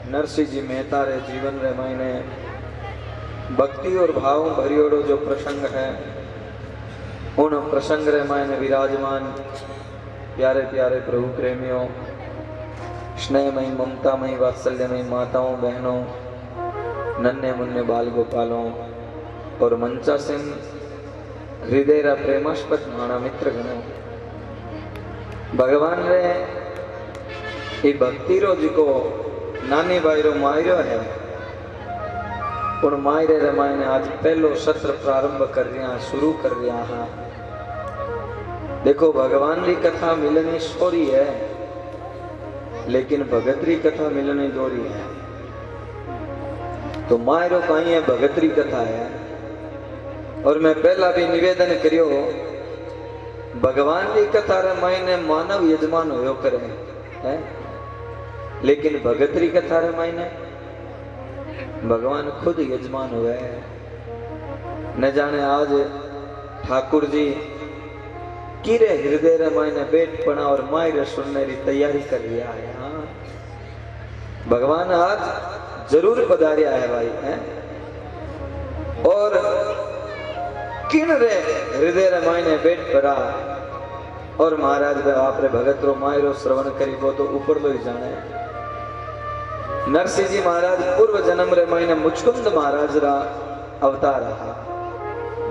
नरसिंह जी मेहता रे जीवन रे मायने भक्ति और भाव भरियोड़ो जो प्रसंग है, उन प्रसंग रे मायने विराजमान प्यारे प्यारे प्रभु प्रेमियों, स्नेहमयी ममतामयी वात्सल्यमयी माताओं बहनों, नन्हे मुन्ने बाल गोपालों और मंचासीन हृदय रा प्रेमास्पद माणा मित्र गणों, भगवान रे ये भक्ति रो जी को नानी भाई रो मायरो है, उन मायरे रे मायने आज पहलो सत्र प्रारंभ कर रहा, शुरू कर रहा है। देखो भगवान की कथा मिलनी सोरी है, लेकिन भगतरी कथा मिलनी दोरी है। तो मायरो कहीं है भगतरी कथा है। और मैं पहला भी निवेदन करियो, भगवान की कथा रे मायने मानव यजमान होयो करे है, लेकिन भगतरी कथा रे मायने भगवान खुद यजमान हुए। न जाने आज ठाकुर जी किरे हृदय रे मायने बैठ पड़ा और मायरे सुनने की तैयारी कर लिया है। हाँ, भगवान आज जरूर पधारिया है भाई है। और किन रे हृदय रे मायने बैठ पड़ा और महाराज आप रे भगत रो मायरो श्रवण करीबो तो ऊपर लो ही जाने। नरसिंह जी महाराज पूर्व जन्म रे मायने मुचकुंद महाराज रा अवतार रहा।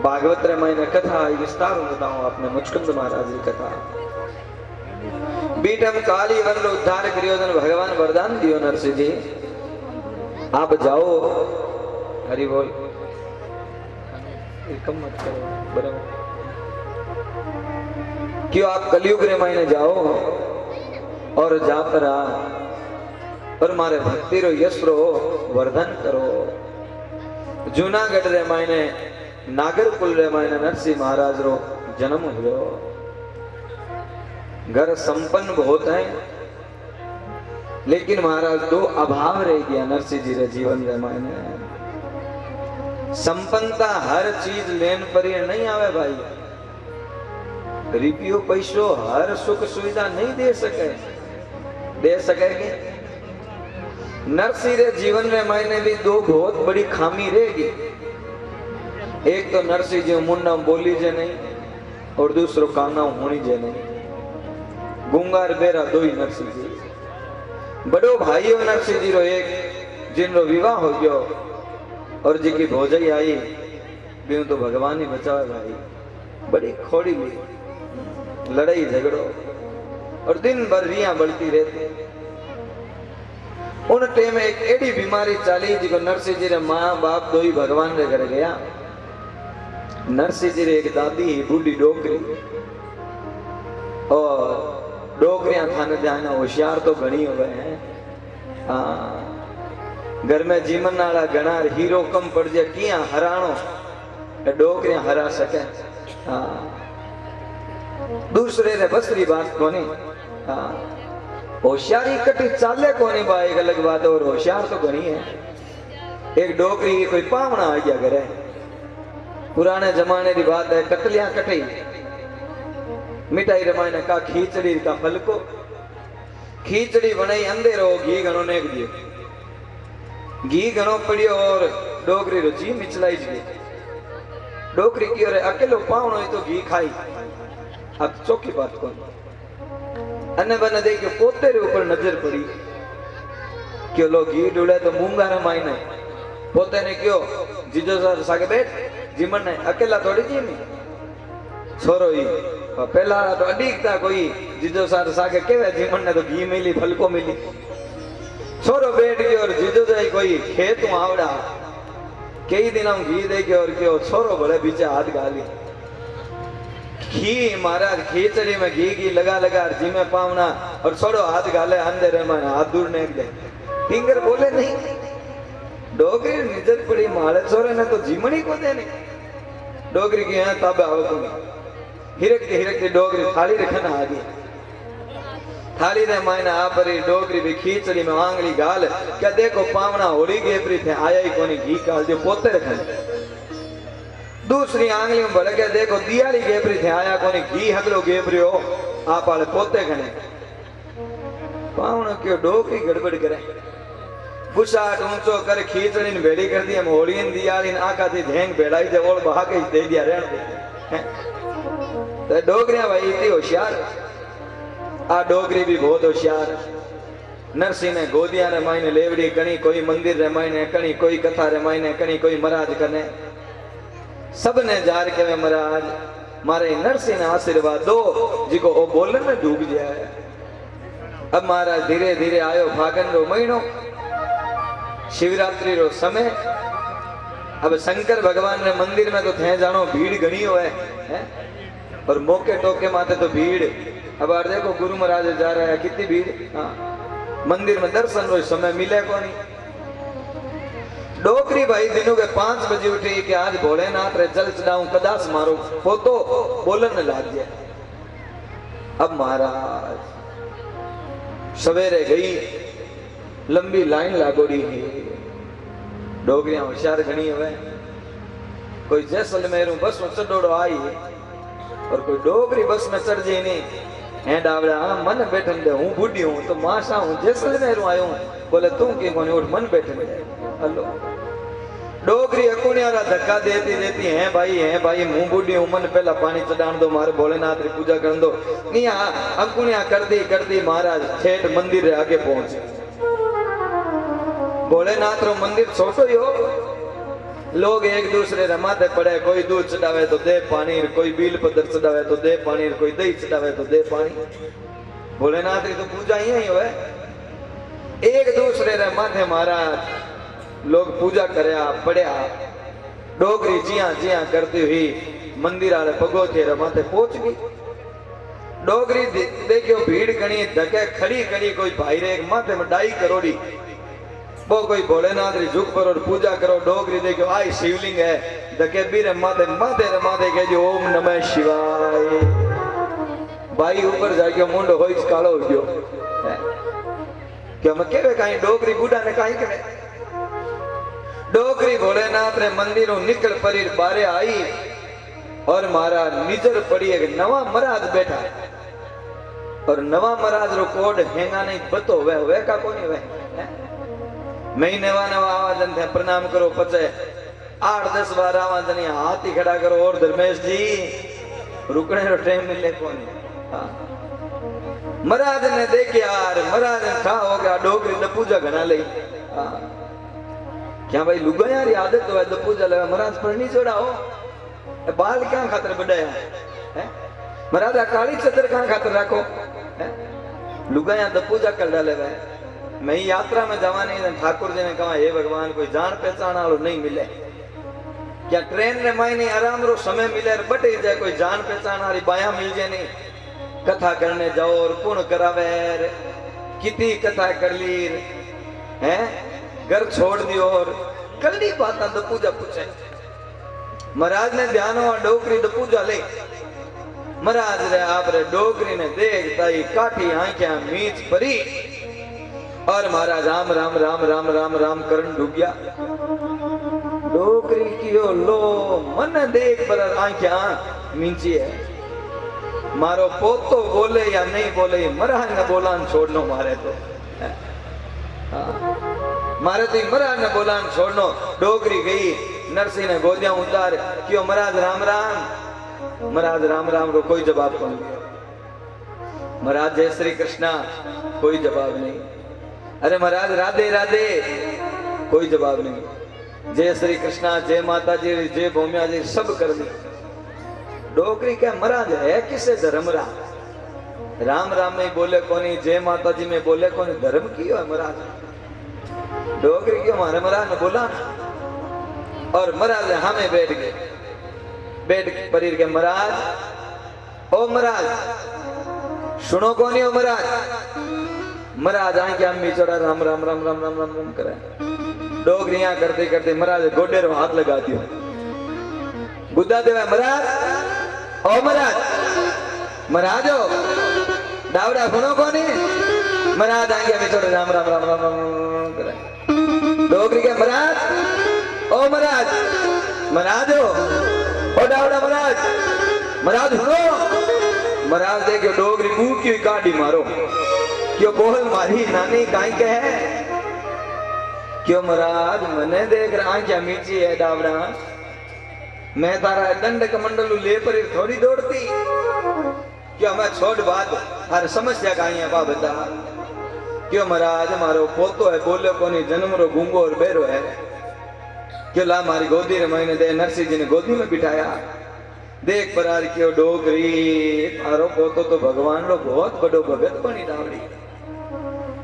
भागवत रे मायने कथा विस्तार बताऊं आपने मुचकुंद महाराज की कथा। बीटम काली वन रो उद्धार करियो जन भगवान वरदान दियो नरसिंह जी, आप जाओ हरि बोल कम मत करो बराबर, क्यों आप कलयुग रे मायने जाओ और जा पर और मारे भक्ति रो यश रो वर्धन करो। जूनागढ़ रे मायने नागरकुल रे मायने नरसिंह महाराज रो जन्म हुयो। घर संपन्न बहुत है, लेकिन महाराज दो अभाव रह गया नरसिंह जी रे जीवन रे मायने। संपन्नता हर चीज लेन पर ही नहीं आवे भाई, रुपयो पैसो हर सुख सुविधा नहीं दे सकेगी। नरसिंह रे जीवन में मायने भी दो बहुत बड़ी खामी रहेगी। एक तो नरसिंह जी मुन्ना बोली जे नहीं, और दूसरो काना होनी जे नहीं। गुंगार बेरा दो ही नरसिंह जी। बड़ो भाई हो नरसिंह जी रो एक, जिनरो विवाह हो गयो और जी की भोजई आई भी तो भगवान ही बचावे भाई। बड़ी खोड़ी ली लड़ाई झगड़ो और दिन भर रिया बढ़ती रहती। उन टेम एक एडी बीमारी चाली जिको नरसिंह जी रे माँ बाप दो ही भगवान रे घर गया। नरसिंह जी रे एक दादी बूढ़ी डोकरी, और डोकरियां थाने ध्यान होशियार तो घनी हो गए हैं। हाँ, घर में जीवन नाला घना हीरो कम पड़ जाए किया हरानो डोकरियां हरा सके। हाँ, दूसरे रे बसरी बात कोनी। हाँ, होशियारी कटी चाले कोनी बा एक अलग बात है, और होशियार तो घनी है। एक डोकरी की कोई पावना आ गया घरे, पुराने जमाने की बात है। कटलियां कटी मिठाई रमायने का खीचड़ी का फलको, खीचड़ी बनाई अंधेरो घी घणो नेक दियो, घी घणो पड़ियो और डोकरी रो जी मिचलाई जी। डोकरी की और अकेलो पावनो ही तो घी खाई। अब चौकी बात कौन अन्य बने देखे पोते रे ऊपर नजर पड़ी क्यों लोग घी डूले तो मूंगा रे मायने पोते ने क्यों जीजो सर सागे बैठ जीमन ने अकेला थोड़ी जी नहीं छोरो ही पहला तो अडीकता कोई जीजो सर सागे केवे जीमन ने तो घी मिली फलको मिली। छोरो बैठ गयो और जीजो जाई कोई खेत में आवड़ा कई दिन हम घी दे के और क्यों छोरो बड़े पीछे हाथ गाली घी महाराज खीचड़ी में घी लगा लगा जी में पावना और छोड़ो हाथ गाले अंदर हाथ दूर नहीं दे फिंगर बोले नहीं। डोगरी निजत पड़ी माले छोरे ने तो जीमनी को दे नहीं। डोगरी की यहाँ तब आओ तुम हिरकती डोगरी थाली रखना आ गई। थाली ने मायने आ परी डोगरी भी खीचड़ी में आंगली गाल क्या देखो पावना होली गेपरी थे आया ही कोनी घी गाल जो पोते रखने। दूसरी आंगली में बढ़ के देखो दियाली गेपरी थे आया कोनी घी हगलो गेपरी हो आप आले पोते खने। पावना क्यों डोगरी गड़बड़ करे पुशाट ऊंचो कर खींचड़ी ने भेड़ी कर दी हम होली ने दियाली ने आका थी धेंग भेड़ाई जे ओल बहा के दे दिया रहन दे तो डोगरिया भाई इतनी होशियार आ डोगरी भी बहुत होशियार नरसिंह ने गोदिया रे मायने लेवड़ी कणी कोई मंदिर रे मायने कणी कोई कथा रे मायने कणी कोई महाराज कने सबने जार के में महाराज मारे नरसिंह ने आशीर्वाद दो जिको ओ बोलन में डूब जाए। अब महाराज धीरे धीरे आयो फागन रो महीनो शिवरात्रि रो समय। अब शंकर भगवान ने मंदिर में तो थे जानो भीड़ घनी होए है और मौके टोके माते तो भीड़। अब यार देखो गुरु महाराज जा रहा है कितनी भीड़। हाँ मंदिर में दर्शन रो समय मिले को नहीं। डोकरी भाई दिनों के 5 बजे उठी कि आज भोलेनाथ रे जल चढ़ाऊं कदास मारो पोतो बोलन लाग गया। अब महाराज सवेरे गई लंबी लाइन लागोड़ी है। डोगरिया होशियार घनी हुए कोई जैसलमेर बस में चढ़ोड़ो आई और कोई डोगरी बस में चढ़ जाए नहीं है डावड़ा मन बैठन दे हूँ बूढ़ी हूँ तो माशा हूँ जैसलमेर आयो बोले तू के कोने उठ मन बैठन दे। हेलो डोगरी अकुनियारा धक्का देती देती है भाई मुंह बूढ़ी हूँ मन पहला पानी चढ़ान दो मारे भोलेनाथ की पूजा कर दो नहीं अकुनिया करती महाराज ठेठ मंदिर आगे पहुंचे। भोलेनाथ रो मंदिर छोटो ही हो लोग एक दूसरे रे माथे पड़े कोई दूध चढ़ावे तो दे पानी कोई बील पत्थर चढ़ावे तो दे पानी कोई दही चढ़ावे तो दे पानी। भोलेनाथ की तो पूजा ही होए एक दूसरे रे माथे महाराज लोग पूजा करया पढ़या। डोगरी जिया जिया करती हुई मंदिर आले पगोथे रे माथे पहुंच गई। डोगरी देखियो भीड़ घनी धके खड़ी खड़ी कोई भाई रे एक माथे में डाई करोड़ी वो कोई भोलेनाथ री झुक पर और पूजा करो। डोगरी देखो आई शिवलिंग है धके भी माथे रे माथे कह जो ओम नमः शिवाय। भाई ऊपर जाके मुंडो होई कालो हो गयो क्या मैं केवे काई डोगरी बूढ़ा ने काई करे। डोगरी भोलेनाथ रे मंदिरों निकल परी बारे आई और मारा निजर पड़ी एक नवा महाराज बैठा और नवा महाराज रो कोड हेंगा नहीं बतो वे का कोनी वे मई नवा नवा आवाजन थे प्रणाम करो पचे 8-10 बार आवाजन हाथ ही खड़ा करो और धर्मेश जी रुकने रो टाइम मिले कोनी। हाँ महाराज ने देखे यार महाराज ने खा हो गया डोगरी द पूजा घना ले। हाँ क्या भाई लुगा यार आदत तो है द पूजा लगा महाराज पर नहीं जोड़ा हो बाल क्या खातर बढ़ाया है महाराज काली चदर कहाँ खातर रखो लुगा यहाँ द पूजा कर डाले भाई। मैं यात्रा में जवा नहीं ठाकुर जी ने कहा हे भगवान कोई जान पहचान वालों नहीं मिले क्या ट्रेन रे मायने आराम रो समय मिले बटे जाए कोई जान पहचान वाली बाया मिल जाए नहीं कथा करने जाओ और पुण्य करावे कितनी कथा कर ली है घर छोड़ दियो और कल्ली बात द पूजा पूछे। महाराज ने ध्यान हुआ डोगरी द पूजा ले महाराज रे आप रे डोगरी ने देखता ही काठी आंखें मीच परी और महाराज राम राम राम राम राम राम करण डूबिया। डोगरी कियो लो मन देख पर आंखें मींची है मारो पोतो बोले या नहीं बोले महाराज ने बोलान छोड़नो मारे तो मारे तो महाराज ने बोलान छोड़नो। डोगरी गई नरसिंह ने गोदियां उतार क्यों महाराज राम राम महाराज राम राम रो कोई जवाब कौन महाराज जय श्री कृष्णा कोई जवाब नहीं। अरे महाराज राधे राधे कोई जवाब नहीं। जय श्री कृष्णा जय माता जी जय भूमिया जी सब कर दी। डोगरी क्या महाराज है किसे धर्म राम राम में बोले कोनी जय माता जी में बोले कोनी धर्म क्यों है महाराज डोगरी क्यों हमारे महाराज ने बोला और महाराज हमें बैठ परीर के महाराज ओ महाराज सुनो कोनी हो महाराज आए क्या अम्मी चढ़ा राम राम राम राम राम राम राम करे। डोगरियां करते करते महाराज गोडे रो हाथ लगा दियो बुद्धा देवा महाराज ओ महाराज हो डावड़ा सुनो कोनी महाराज आए क्या चढ़ा राम राम राम राम राम करे। डोगरी के महाराज ओ महाराज हो ओ डावड़ा महाराज सुनो महाराज देखियो डोगरी मुंह की काटी मारो क्यों बोल मारी नानी काई के है क्यों महाराज मने देख रहा क्या मीची है डावड़ा, मैं तारा दंड कमंडलू ले पर थोड़ी दौड़ती, क्यों मैं छोड़ बात हर समस्या का है बा बता। क्यों महाराज मारो पोतो है बोले कोनी जन्म रो गूंगो और बेरो है, क्यों ला मारी गोदी रे महीने दे नरसिंह जी ने गोदी में बिठाया। देख परार क्यों डोगरी तारो पोतो तो भगवान रो बहुत बड़ो भगत बनी डावड़ी।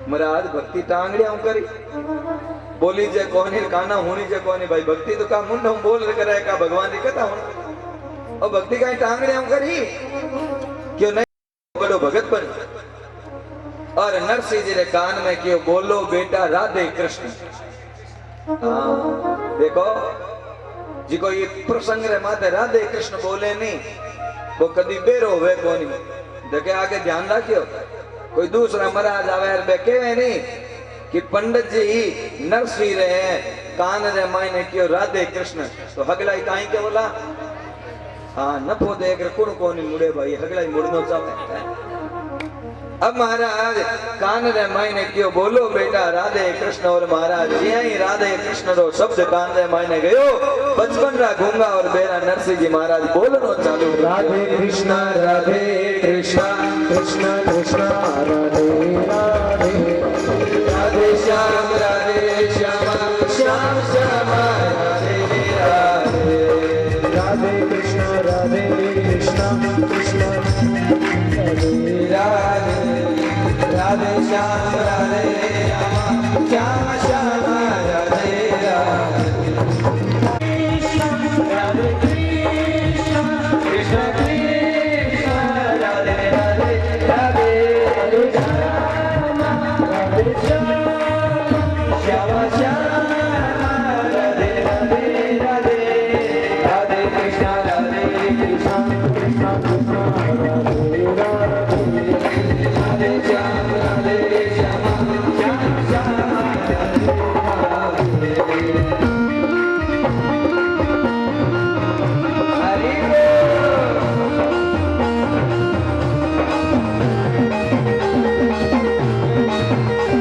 महाराज भक्ति टांगड़िया करी बोली जे कोनी काना होनी जे कोनी भाई भक्ति तो का मुंड हम बोल करे का भगवान की कथा हो और भक्ति का टांगड़िया करी क्यों नहीं बड़ो भगत बनी। और नरसिंह जी ने कान में क्यों बोलो बेटा राधे कृष्ण। देखो जी को ये प्रसंग रे माते राधे कृष्ण बोले नहीं वो कदी बेरो हुए कोनी। देखे आगे ध्यान रखियो कोई दूसरा महाराज आवे बेके नहीं कि पंडित जी नरसिंह रहे कान रे मायने क्यों राधे कृष्ण तो हगलाई काई के बोला। हाँ नफो देख कुण कोनी मुड़े भाई हगलाई मुड़नो चाहे। अब महाराज कान रे मायने क्यों बोलो बेटा राधे कृष्ण और महाराज यही राधे कृष्ण रो शब्द कान रे मायने गयो बचपन रा गूंगा और बेरा नरसिंह जी महाराज बोलनो चालू राधे कृष्ण कृष्ण कृष्ण राधे राधे राधे श्याम श्याम श्याम राधे राधे राधे कृष्ण कृष्ण राधे राधे राधे श्याम श्याम श्याम राधे राधे राधे कृष्ण कृष्ण कृष्ण राधे राधे राधे राधे श्याम श्याम श्याम राधे राधे राधे राधे कृष्ण राधे श्याम राधे श्याम श्याम श्याम राधे हरि कृष्ण राधे राधे राधे श्याम श्याम श्याम राधे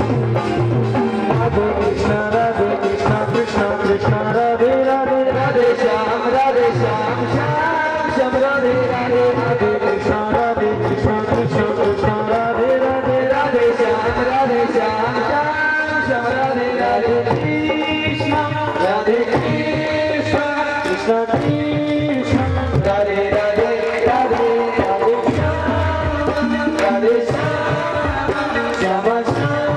राधे राधे कृष्ण कृष्ण राधे राधे राधे श्याम श्याम श्याम राधे राधे कृष्ण राधे कृष्ण कृष्ण कृष्ण राधे राधे राधे राधे श्याम राधे श्याम श्याम श्याम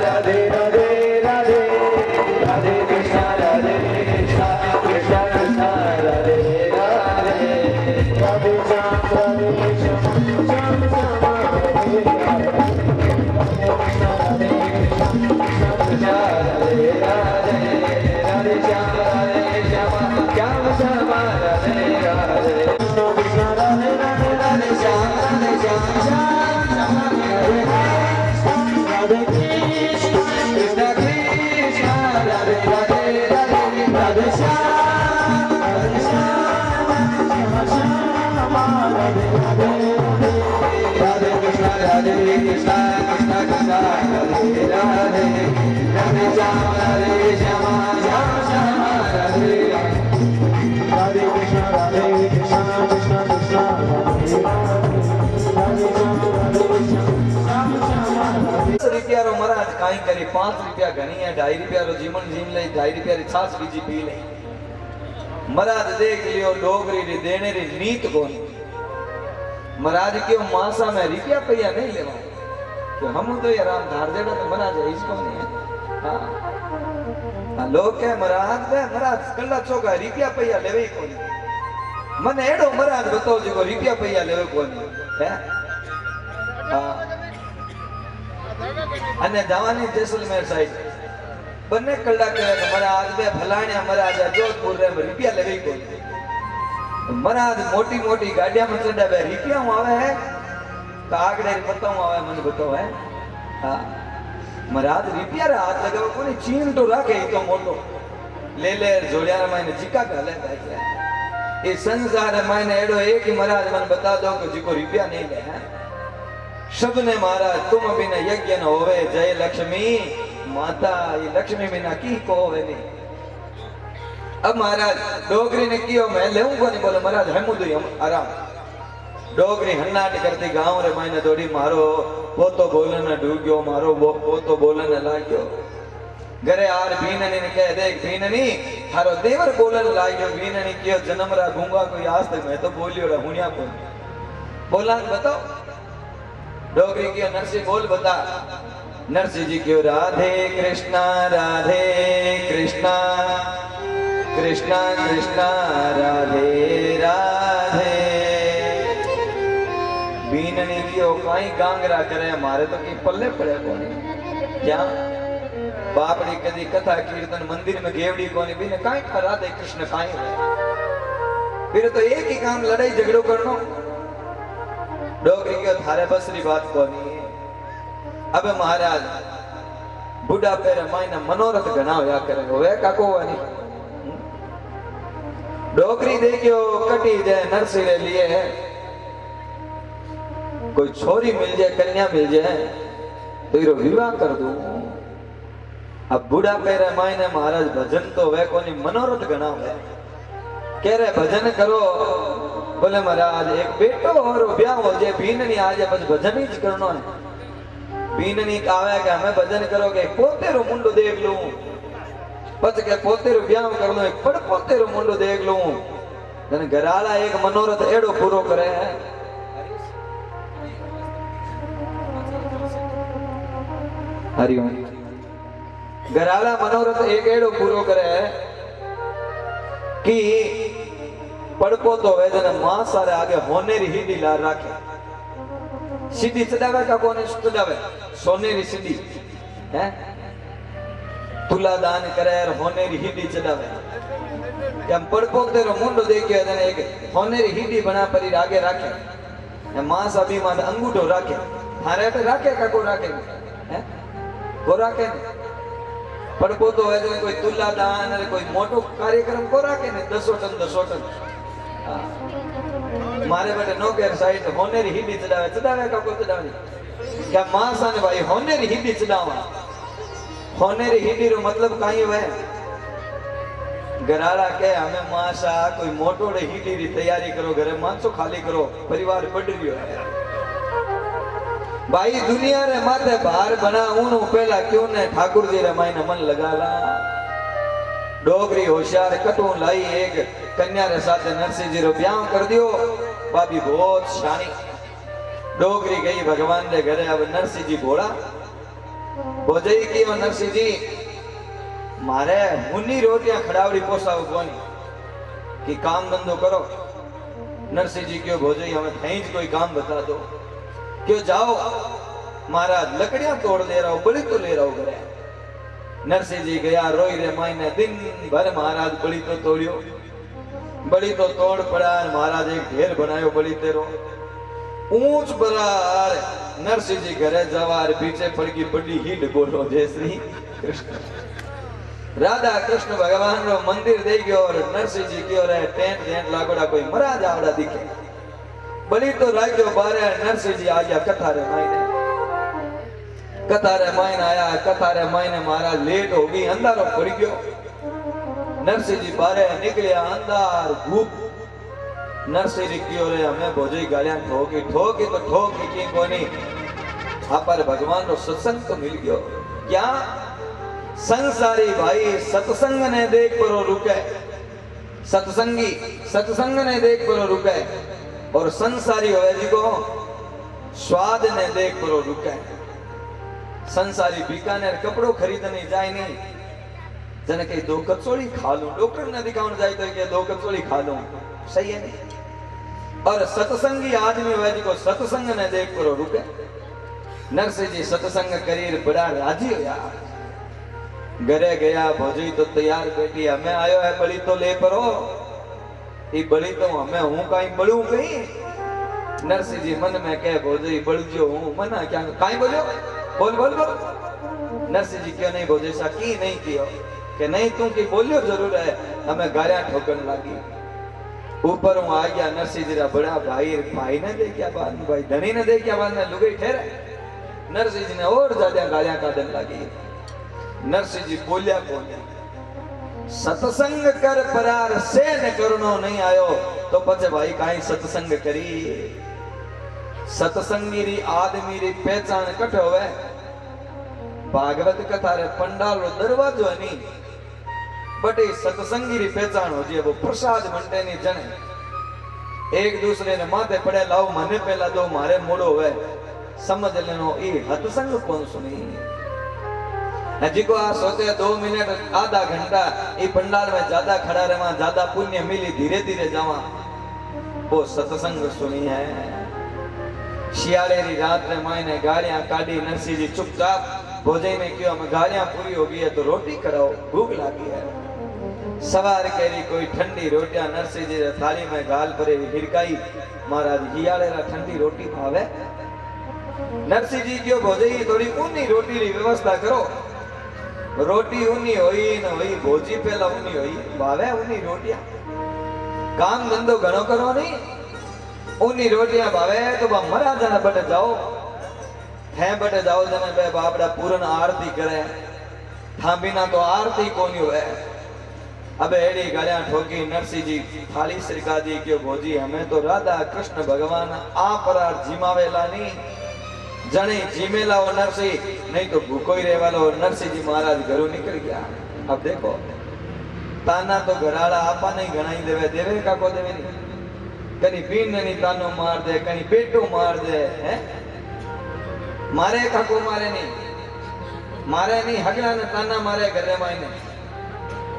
राधे राधे राधे राधे कृष्ण कृष्ण कृष्ण राधे राधे राधे श्याम राधे श्याम श्याम राधे राधे राधे राधे श्याम श्याम श्याम राधे राधे कृष्ण राधे राधे राधे श्याम श्याम श्याम राधे राधे कृष्ण कृष्ण कृष्ण राधे राधे राधे राधे श्याम राधे राधे राधे कृष्ण कृष्ण कृष्ण राधे राधे राधे श्याम श्याम श्याम राधे राधे कृष्ण कृष्ण कृष्ण राधे श्याम राधे 10 रुपया रो महाराज काई करी 5 रुपया घनी है 2.5 रुपया रो जीवन जीम ले 2.5 रुपया री छाछ बीजी पी ले। महाराज देख लियो डोगरी री देने री नीत कोनी। महाराज क्यों मासा में रुपया पैया नहीं लेवा कि हम तो ये राम धार देगा तो महाराज इसको नहीं है। हाँ लोग कहे महाराज कल्ला चौका रुपया पैया लेवे ही कोनी। मन एडो महाराज बताओ जी को रुपया पैया लेवे कोनी है। हाँ अन्य जवानी जैसलमेर साइड बने कल्ला के महाराज बे फलाणिया महाराज जोधपुर रे रुपया लेवे कोनी। महाराज मोटी मोटी गाड़िया में चढ़ा बे रुपया आवे है तो आगड़े बताऊं आवे मन बताओ है। हाँ महाराज रुपया रे हाथ लगाओ कोनी चीन तो राखे तो मोटो ले ले जोड़िया मायने जिका गले भाई ये संसार मायने एडो एक ही महाराज मन बता दो कि जिको रुपया नहीं ले हैं सबने महाराज तुम बिना यज्ञ न होवे जय लक्ष्मी माता ये लक्ष्मी बिना की को होवे नहीं। अब महाराज डोगरी ने कियो मैं लेऊं को नहीं बोले महाराज हम मुदु हम आराम डोगरी हन्नाट करती गांव रे मायने दौड़ी मारो वो तो बोलन डूग्यो मारो वो तो बोलन लाग्यो घरे आर भीननी ने कह देख भीननी थारो देवर बोलन लाग्यो भीननी कियो जन्म रा गूंगा कोई आज तक मैं तो बोलियो रा हुनिया को बोला बताओ डोगरी कियो नरसिंह बोल बता नरसिंह जी क्यों राधे कृष्णा कृष्णा कृष्णा राधे राधे बीननी क्यों काई गांगरा करे हमारे तो की पल्ले पड़े कोनी क्या बापड़ी कदी कथा कीर्तन मंदिर में गेवड़ी कोनी बीने काई का राधे कृष्ण काई फिर तो एक ही काम लड़ाई झगड़ो करनो डोगरी क्यों थारे बसरी बात कोनी अब महाराज बुढ़ा पेरे मायने मनोरथ घना होया करे होवे काको वानी डोगरी देखियो कटी जाए नरसिंह रे लिए कोई छोरी मिल जाए कन्या मिल जाए तो इरो विवाह कर दूं अब बुढ़ा पेरे मायने महाराज भजन तो वे कोनी मनोरथ घना है कह रहे भजन करो बोले महाराज एक बेटो और ब्याह हो जाए बीननी आ जाए बस भजन ही करना है बीननी आवे कि हमें भजन करोगे पोतेरो मुंडो देख लूं पच के पोतेरो ब्याह कर लो एक पड़ पोतेरो मुंडो देख लूं जने घराला एक मनोरथ एड़ो पूरो करे है हरिओम घराला मनोरथ एक एड़ो पूरो करे है कि पड़को तो वे जने मां सारे आगे होने री हिडी लार राखे सीधी चढ़ावे का कोने चढ़ावे सोने री सीधी हैं तुला दान करे और होने री हिडी चढ़ावे हम पड़को तेरो मुंडो देखियो जने एक होने री हिडी बना परी आगे राखे ने मां साबी मां अंगूठो राखे थारे पे राखे का को राखे हैं को राखे पड़को तो है कोई तुला दान और कोई मोटो कार्यक्रम को राखे ने 10 टन मारे बेटे नो केर साइड होने री हिडी चढ़ावे का को चढ़ावे क्या मां सन भाई होने री हिडी चढ़ावा होने री हिडी रो मतलब काई है घराला के हमें मां सा कोई मोटो रे हिडी री तैयारी करो घरे मांसो खाली करो परिवार बढ़ रियो है भाई दुनिया रे माथे बाहर बना ऊनो पहला क्यों ने ठाकुर जी रे मायने मन लगाला डोगरी होशियार कटू लाई एक कन्या रे साथे नरसिंह जी रो ब्याह कर दियो भाभी बहुत शानी डोगरी गई भगवान दे घरे अब नरसिंह जी बोला बोजई की नरसिंह जी मारे मुन्नी रोटियां खड़ावड़ी पोसाव कोनी कि काम धंधो करो नरसिंह जी क्यों भोजई हमें कहीं कोई काम बता दो क्यों जाओ महाराज लकड़ियां तोड़ ले रहा हूं बड़ी तो ले रहा हूं घरे नरसिंह जी गया रोई रे मायने दिन भर महाराज बड़ी तो तोड़ियो बड़ी तो तोड़ पड़ा महाराज एक ढेर बनायो बड़ी तेरो ऊंच बरार नरसिंह जी घरे जवार पीछे पड़ गई बड़ी हिट बोलो जय श्री कृष्ण राधा कृष्ण भगवान रो मंदिर दे गयो और नरसिंह जी की रे टेंट लागोड़ा कोई महाराज आवड़ा दिखे बड़ी तो राग्यो बारे नरसिंह जी आ गया कथा रे मायने आया कथा रे मायने महाराज लेट हो गई अंधारो पड़ गयो नरसिंह जी बारे निकलिया अंधार धूप नरसिंह जी की रे हमें भोजई गालियां ठोकी तो ठोकी की कोनी पर भगवान रो सत्संग तो मिल गयो क्या संसारी भाई सत्संग ने देख परो रुके सत्संगी सत्संग ने देख परो रुके और संसारी होए जी को स्वाद ने देख परो रुके संसारी बीकानेर कपड़ो खरीदने जाए नहीं जने कहीं 2 कचौड़ी खा लूं डॉक्टर ने दिखाने जाए तो के 2 कचौड़ी खा लूं सही है नहीं और सत्संगी आदमी होए जी को सत्संग ने देख परो रुके नरसिंह जी सत्संग करीर बड़ा राजी होया घरे गया भोजी तो तैयार बेटी हमें आयो है बड़ी तो ले परो ये बड़ी तो हमें हूं कहीं बड़ू कहीं नरसिंह जी मन में कह भोजी बड़जो हूं मना क्या कहीं बोलो बोल बोल बोल नरसिंह जी क्यों नहीं भोजे सा की नहीं कियो कि नहीं तू की बोलियो जरूर है हमें गालियां ठोकन लगी। ऊपर हूं आ गया नरसिंह जी रा बड़ा भाई ने देखा बाद में भाई धनी ने देखा बाद में लुगाई ठहरे। नरसिंह जी ने और ज्यादा गालियां काटन लगी। नरसिंह जी बोलिया कौन सत्संग कर परार से न करुणो नहीं आयो तो पछे भाई काई सत्संग करी। सत्संगी री आदमी री पहचान कट होवे। भागवत कथा रे पंडाल रो दरवाजो नहीं बट सत्संगी री पहचान हो जे वो प्रसाद मंडे नी जने एक दूसरे ने माथे पड़े लाओ मने पहला दो मारे मोड़ो होवे समझ लेनो ई हतसंग कौन सुनी। जी को आ सोचे 2 मिनट आधा घंटा ई पंडाल में ज्यादा खड़ा रहा ज्यादा पुण्य मिली धीरे धीरे जावा वो सत्संग सुनी है। शियाले री रात में मायने गालियां काटी। नरसिंह जी चुपचाप भोजन में क्यों हमें गालियां पूरी हो गई है तो रोटी कराओ भूख लगी है। सवार केरी कोई ठंडी रोटियां नरसिंह जी थाली में गाल भरे हिरकाई। महाराज हियाले रा ठंडी रोटी भावे। नरसिंह जी क्यों भोजई थोड़ी ऊनी रोटी री व्यवस्था करो। रोटी ऊनी होई न होई भोजी पहला ऊनी होई भावे ऊनी रोटियां काम धंधो घणो करो नहीं ऊनी रोटियां भावे तो बा मरा जाने बटे जाओ है बटे जाओ जने बे बापड़ा पूरन आरती करे था बिना तो आरती कोनी होवे। अबे एड़ी गालियां ठोकी। नरसिंह जी थाली सिरका दी क्यों भोजी हमें तो राधा कृष्ण भगवान आ परार जिमावेला नहीं जने जीमेला हो नरसिंह नहीं तो भूखो ही रहे वाला हो। नरसिंह जी महाराज घरों निकल गया। अब देखो ताना तो घराड़ा आपा नहीं गणाई देवे देवे का को देवे नहीं कहीं पीन नहीं तानो मार दे कहीं पेटो मार दे हैं मारे का को मारे नहीं हगला ने ताना मारे घरे मायने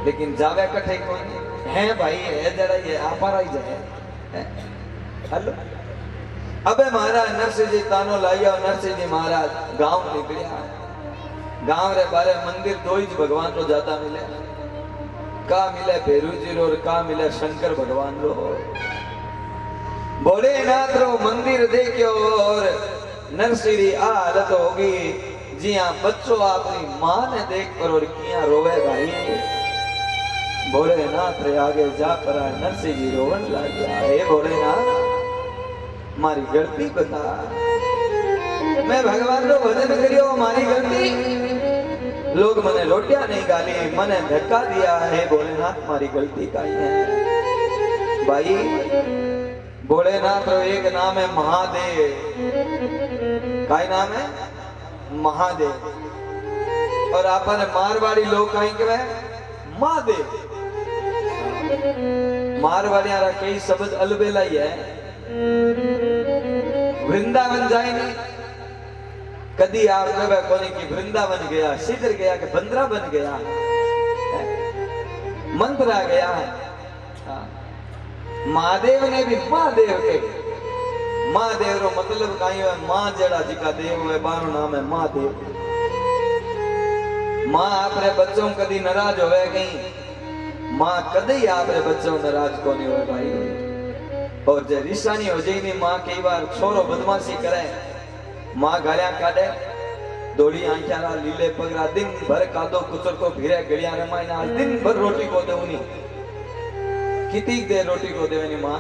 लेकिन जावे कठे कौन है भाई है जरा ये आपा रही जाए। हेलो अबे महाराज नरसिंह जी तानो लाइया और नरसिंह जी महाराज गांव निकलिया। गांव रे बारे मंदिर दो ही भगवान रो जाता मिले का मिले भेरू जी रो और का मिले शंकर भगवान रो। भोलेनाथ रो मंदिर देखियो और नरसिंह री हालत होगी जिया बच्चों अपनी मां ने देख कर और किया रोवे भाई। भोलेनाथ रे आगे जा पर नरसिंह जी रोवन लग गया। हे भोलेनाथ मारी गलती बता मैं भगवान रो भजन करियो मारी गलती लोग मने रोटियां नहीं गाली मने धक्का दिया है। भोलेनाथ मारी गलती काई है भाई। भोलेनाथ रो एक नाम है महादेव। काई नाम है महादेव और आपने मारवाड़ी लोग कहीं के महादेव। मारवाड़िया रा कई शब्द अलबेला ही है। वृंदावन जाए नहीं कदी आप कहे कोनी कि वृंदावन गया सिद्धर गया कि बंदरा बन गया मंत्रा गया। महादेव ने भी महादेव के महादेव रो मतलब कहीं है मां जड़ा जी का देव है बारो नाम है महादेव। मां आपरे बच्चों कदी नाराज होवे कहीं मां कदी आपरे बच्चों नाराज कोनी होवे भाई। और जे रिसानी हो जाई मां कई बार छोरो बदमाशी करे मां गालियां काटे दौड़ी आंखियां लीले पगरा दिन भर कादो कुचर को भिरे गलियां रमाई आज दिन भर रोटी को देवनी कितनी देर रोटी को देवनी मां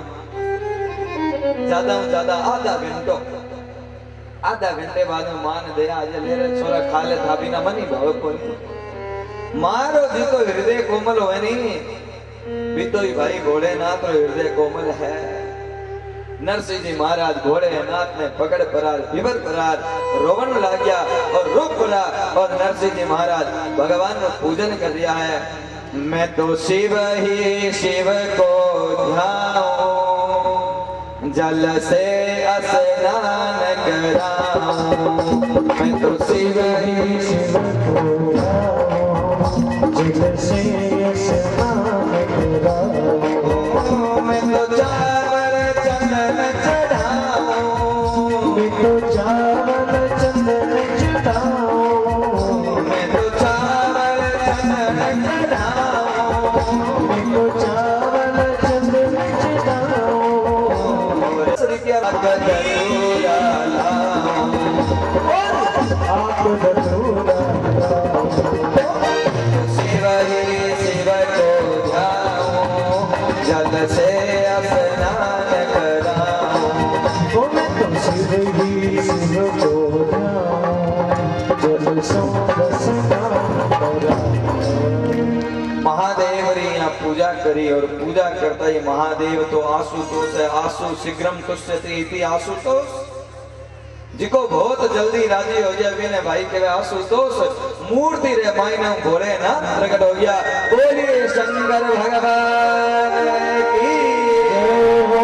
ज्यादा आधा घंटे बाद में मां ने दे आज ले रे छोरा खा ले था बिना मनी भाव को मारो जी तो हृदय कोमल होवे नहीं भी तो ही भाई भोलेनाथ रो हृदय कोमल है। नरसिंह जी महाराज भोलेनाथ ने पकड़ परार विवर परार रोवन लग गया और रूप पड़ा और नरसिंह जी महाराज भगवान को पूजन कर दिया है। मैं तो शिव ही शिव को ध्याऊं जल से स्नान कराऊं। मैं तो शिव ही शिव को ध्याऊं जल से स्नान कराऊं। मैं तो चावल चंदन चढ़ाऊं मैं तो चावल चंदन चढ़ाऊं मैं तो चावल चंदन चढ़ाऊं मैं तो चावल चंदन चढ़ाऊं। श्री के गदूरा लाऊं आप गदूरा लाऊं शिव ही जल से स्नान कराऊं। ओ मैं तो शिव ही शिव को ध्याऊं, जल सो स्नान कराऊं। महादेव री यहाँ पूजा करी और पूजा करता ही महादेव तो आशुतोष है। आशु शीघ्रम तुष्यति इति आशुतोष, जिको बहुत जल्दी राजी हो जाए बिने भाई के आशुतोष मूर्ति रे मायने भोलेनाथ प्रकट हो गया। बोलिए शंकर भगवान की जय हो।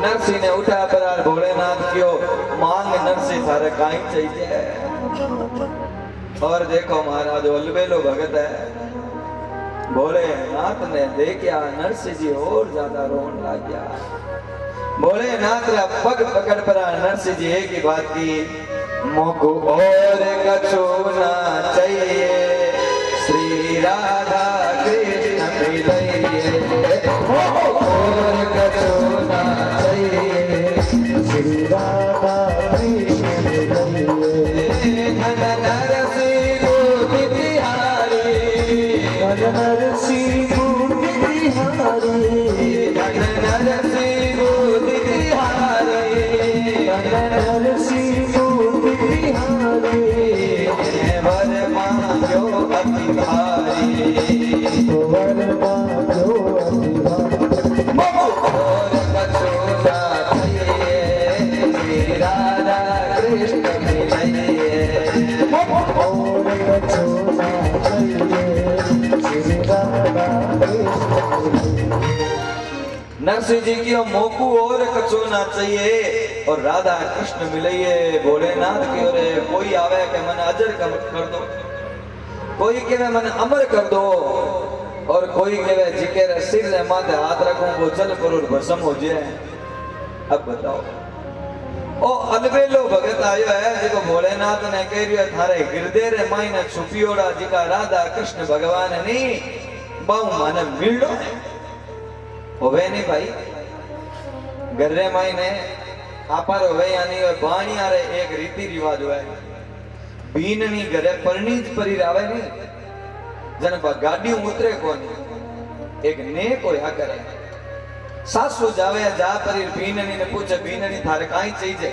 नरसिंह ने उठा पर भोलेनाथ क्यों मांग नरसिंह थारे काई चाहिए। और देखो महाराज अलबेलो भगत है। भोलेनाथ ने देखा नरसिंह जी और ज्यादा रोन लग गया। भोलेनाथ रा पग पकड़ पर नरसिंह जी एक ही बात की, मोको और कछु ना चाहिए, श्री राधा कृष्ण मिलइए। और कछु ना चाहिए, श्री राधा कृष्ण मिलइए। धन नरसिंह गोपी बिहारी, धन नरसिंह गोपी बिहारी, धन नरसिंह गोपी बिहारी, धन नरसिंह गोपी बिहारी। वर मांगो अति भारी, वर मांगो अति भारी। और कछु ना चाहिए, श्री राधा कृष्ण मिलइए। और कछु ना चाहिए, श्री राधा कृष्ण मिलइए। नरसिंह जी की मोकू और कछु ना चाहिए और राधा कृष्ण मिलइए। भोलेनाथ की ओर कोई आवे के मन अजर कर दो, कोई कहे मन अमर कर दो, और कोई कहे जिके रे सिर ने माथे हाथ रखूं वो जल करोड़ भस्म हो जाए। अब बताओ ओ अलबेलो भगत आयो है जिको भोलेनाथ ने कह रियो थारे हृदय रे मायने छुपियोड़ा जिका राधा कृष्ण भगवान नी बहु माने मिलडो होवे नहीं भाई। गर्रे मायने आपार होवे यानी बाणी आरे एक रीति रिवाज हुआ है। बीन नी घरे परनीज परी रावे नहीं, जन गाड़ी उतरे कोनी एक ने कोई हा करे। सासू जावे जा परी बीननी ने पूछे बीननी थारे काई चाहिए,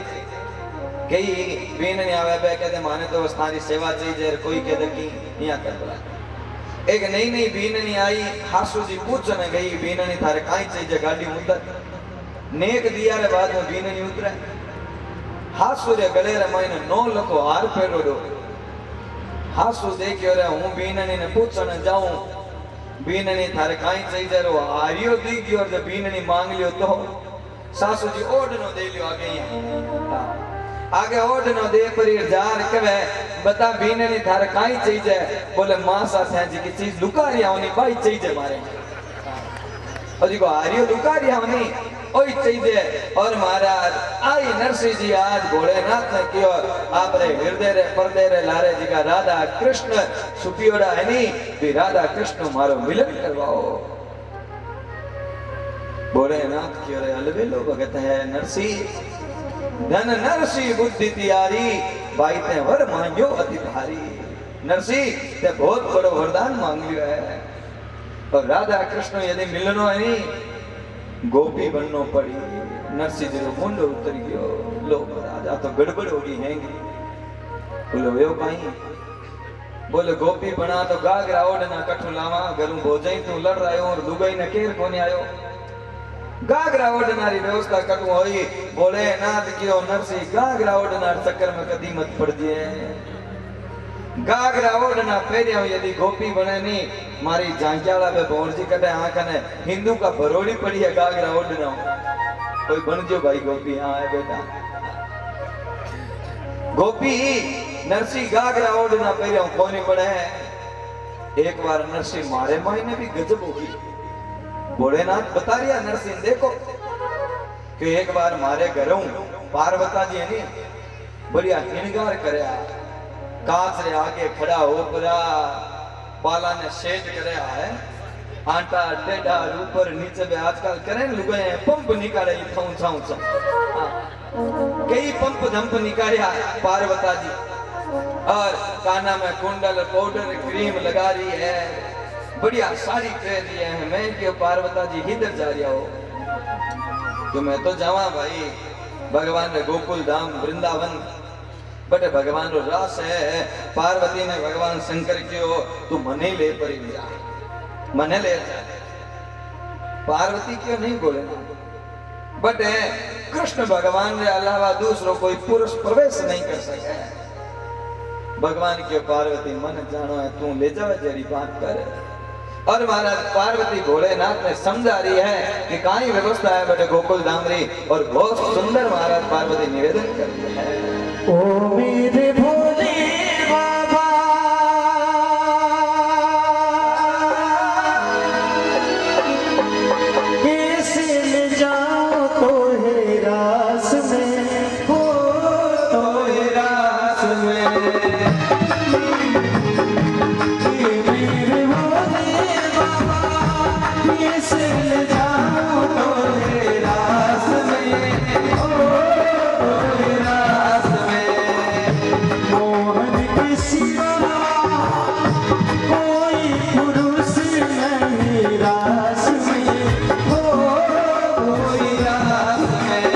कई बीननी आवे बे कहते माने तो स्थानी सेवा चाहिए, कोई कहते कि यहाँ कर बोला। एक नई नई बीननी आई, हासू जी पूछने गई बीननी थारे काई चाहिए, गाड़ी उतर। नेक दिया रे बाद में बीननी उतरे। हासू रे गले रे मायने 9 लखो हार फेरो दो। हासू देखियो रे हूं बीननी ने पूछने जाऊं, बीननी थारे काई चाहिए रो हारियो दी गयो और जब बीननी मांग लियो तो सासू जी ओढ़नो दे लियो आगे ही आगे ओढ़नो दे परी जार कवे बता बीननी थारे काई चाहिए। बोले मां साथे जी की चीज लुकारिया होनी भाई चाहिए मारे, और जी को हारियो लुकारिया होनी ओई चाहिए। और महाराज आई नरसिंह जी आज भोलेनाथ ने कियो आप रे हृदय रे पर्दे रे लारे जी का राधा कृष्ण छुपियोड़ा है नी भी राधा कृष्ण मारो मिलन करवाओ। भोलेनाथ कियो रे अलबेलो भगत है नरसिंह, धन नरसिंह बुद्धि तियारी, भाई ते वर मांग्यो अति भारी। नरसिंह ते बहुत बड़ो वरदान मांग लियो है, और राधा कृष्ण यदि मिलनो है नी गोपी बननो पड़ी। नरसिंह जी रो मुंडो उतर गयो। लो महाराज आ तो गड़बड़ हो गई हैंगी। बोलो यो काई, बोले गोपी बना तो गागरा ओढ़ना कठू लावा, गरू भोजई तू लड़ रहा और लुगाई ने केर कोने आयो। गागरा ओढ़नारी व्यवस्था कठू होई। बोले नाथ कियो नरसिंह गागरा ओढ़नार चक्कर में कदी मत पड़ जे। गागरा ओढ़ना पेरिया यदि गोपी बने नी मारी झांक्याला पे भोरजी कटे आंख ने हिंदू का भरोड़ी पड़ी है गागरा ओढ़ना कोई बन जो भाई गोपी। हाँ है बेटा गोपी नरसिंह गागरा ओढ़ना पेरिया कोनी पड़े। एक बार नरसिंह मारे मायने भी गजब होगी। भोलेनाथ बता रिया नरसिंह देखो कि एक बार मारे घरों पार्वता जी है नी बढ़िया हिणगार करया, कांच रे आगे खड़ा हो परा, बाला ने सेज करया है, आटा टेढ़ा ऊपर नीचे भी आजकल करे लुगाए पंप निकाले थाऊ थाऊ सा कई पंप धंप निकालिया पार्वता जी, और काना में कुंडल पाउडर क्रीम लगा रही है, बढ़िया साड़ी कह दिए हैं मैं कि पार्वता जी हिधर जा रहा हो तो मैं तो जावा भाई भगवान रे गोकुल धाम वृंदावन बटे भगवान रो रास है। पार्वती ने भगवान शंकर कियो तू मने ले परी जा मने ले जा। पार्वती क्यों नहीं बोले बटे कृष्ण भगवान रे अलावा दूसरो कोई पुरुष प्रवेश नहीं कर सके। भगवान के पार्वती मन जानो है तू ले जावे तेरी बात कर। और महाराज पार्वती भोलेनाथ ने समझा रही है कि काई व्यवस्था है बटे गोकुल धाम री और बहुत सुंदर महाराज पार्वती निवेदन कर रही है। ओ मेरे भोले बाबा कैसे ले जाओ तो है रास में हो तो है रास में। मेरे भोले बाबा कैसे ले जाओ तो है रास में हो तो है रास में। मोहन के सिवा कोई पुरुष नहीं रास में हो कोई रास में।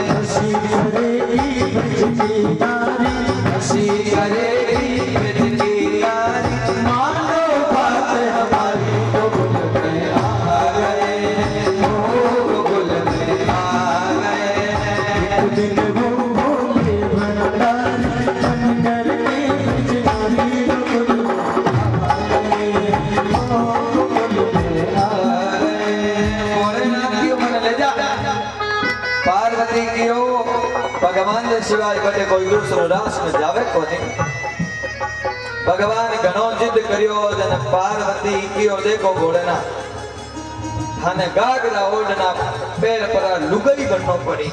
हंसी करेगी ब्रज की नारी हंसी करेगी ब्रज की नारी मानो बात हमारी गोकुल में आ गए गोकुल में आ गए। एक दिन वो भोले भंडारी बन करके ब्रज नारी गोकुल में आ गए गोकुल में आ गए। भोलेनाथ क्यों मन ले जा पार्वती क्यों भगवान ने सिवाय बटे कोई दूसरो रास में जावे को नहीं। भगवान घणो जिद करियो जन पार्वती क्यों देखो भोलेनाथ थाने गागरा ओढ़ना पैर पर लुगई बननो पड़ी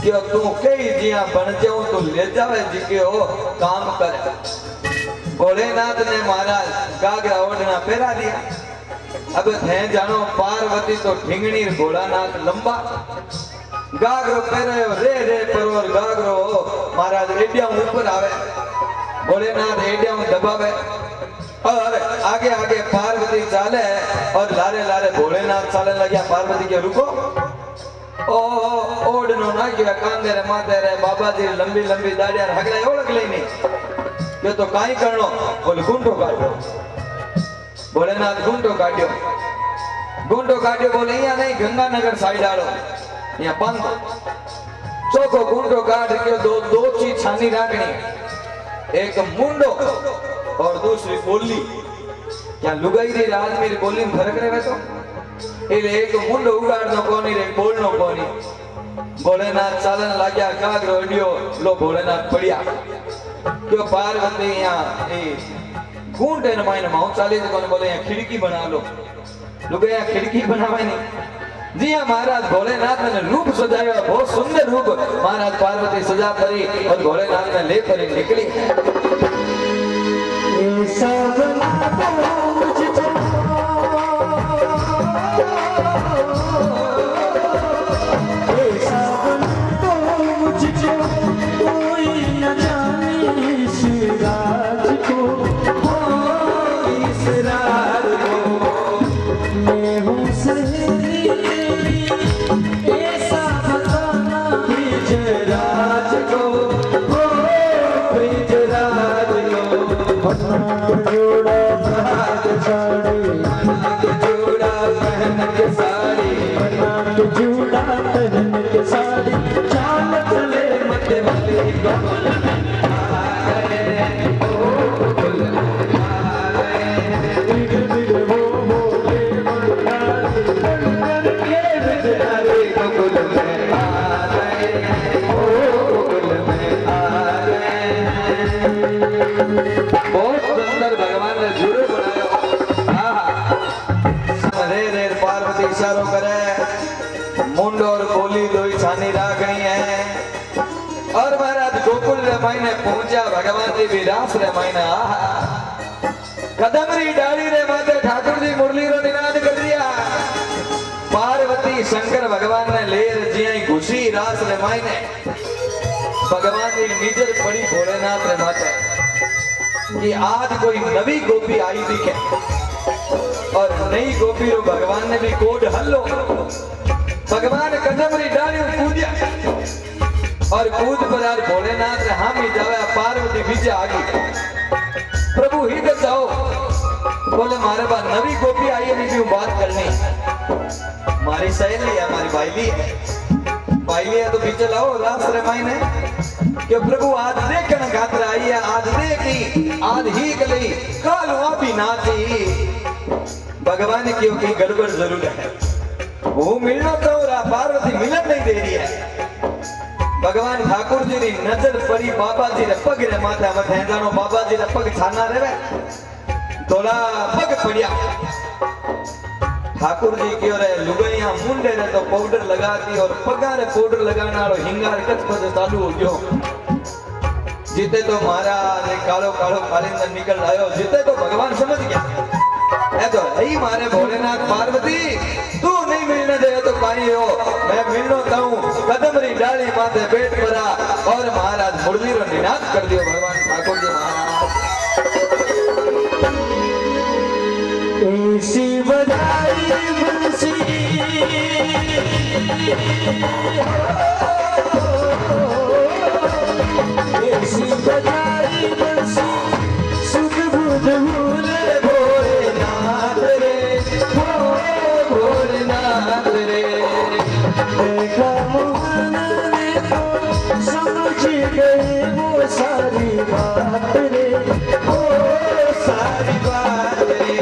क्यों तू कई जिया बन जाऊं तो ले जावे जी के हो काम कर। भोलेनाथ ने महाराज गागरा ओढ़ना पहरा दिया। अब थे जानो पार्वती तो ढींगणी भोलानाथ लंबा गागरो पहरे रे रे परवर गागरो महाराज एडिया ऊपर आवे भोलेनाथ एडिया दबावे और आगे आगे पार्वती चाले और लारे लारे भोलेनाथ चाले लगे। पार्वती के रुको ओ ओडनो ना गया कांदे रे माथे रे बाबा जी लंबी लंबी दाढ़िया हगला ओळख लेनी ये तो काई करनो बोल गुंडो काढो। भोलेनाथ गुंडो काढ्यो बोले यहाँ नहीं गंगानगर साइड आड़ो यहाँ बंद चौको गुंडो काट के दो चीज छानी राखनी एक मुंडो और दूसरी बोली। क्या लुगाई री आदमी बोली में फर्क रहे तो एक मुंडो उगाड़नो कोनी रे बोलनो कोनी। भोलेनाथ चालन लाग्या कागरो अडियो लो भोलेनाथ पड़िया क्यों पार्वती यहाँ घूंट है मायने माउंट चाली तो कौन बोले यहाँ खिड़की बना लो लोग यहाँ खिड़की बनावे नहीं। जी हाँ महाराज भोलेनाथ ने रूप सजाया बहुत सुंदर रूप महाराज पार्वती सजा करी और भोलेनाथ ने ले कर निकली। ऐसा बना दो मुझको ऐसा बना दो मुझको कोई न जाने इस राज को इस राज को। मैं हूँ सहेली तेरी ऐसा बताना ब्रिजराज को ब्रिजराज को। जोड़ा भाग साड़ी जोड़ा पहन के साड़ी जोड़ा पहन के साड़ी चाल चले मत वाले गोकुल में आ गए गोकुल में आ गए। बिग बिग वो बोले भंडारी बन के बेचारे गोकुल में आ गए गोकुल में आ गए। बहुत सुंदर भगवान ने जुड़े बनायो। रे रे पार्वती इशारों करे मुंड और बोली दो ही छानी राखनी है। और महाराज गोकुल रे महीने पहुंचा भगवान जी विरास रे महीना कदमरी डाली रे माते ठाकुर जी मुरली रो निनाद कर दिया। पार्वती शंकर भगवान ने ले जिया घुसी रास रे महीने भगवान जी निजर पड़ी भोलेनाथ रे माते कि आज कोई नवी गोपी आई दिखे और नई गोपी रो भगवान ने भी कोड हल्लो भगवान कदमरी डालियों कूदिया और कूद पर यार भोलेनाथ ने हम ही जावे पार्वती बीजे आ गई प्रभु ही तो जाओ बोले मारे पास नवी गोपी आई है नहीं बात करनी हमारी सहेली है हमारी भाईली है तो पीछे लाओ रास रमाइने कि प्रभु आज देखना खातर आई है आज देखी आज ही गली काल वापी नाची भगवान क्यों की गड़बड़ जरूर है वो मिलना तो रहा पार्वती मिलन नहीं दे रही है भगवान ठाकुर जी री नजर पड़ी बाबा जी रे पग रे माथा में थेंजानो बाबा जी रे पग छाना रेवे थोड़ा पग पड़िया ठाकुर जी की और लुगाइया मुंडे रे तो पाउडर लगा दी और पगारे पाउडर लगाने वालो हिंगार कच पद चालू हो गयो जीते तो मारा ने कालो कालो कालिंदर निकल आयो जीते तो भगवान समझ गया ए तो यही मारे भोलेनाथ पार्वती तू नहीं मिलने दे तो पानी हो मैं मिलनो ताऊं कदमरी डाली माथे पेट परा और महाराज मुरली रो निनाद कर दियो भगवान ठाकुर जी महाराज ऐसी बजाई बंसी ऐसी बजाई बंसी सुध बुध भूले भोलेनाथ रे भोलेनाथ रे देखा मोहन ने तो समझ गए वो सारी बात रे वो सारी बात रे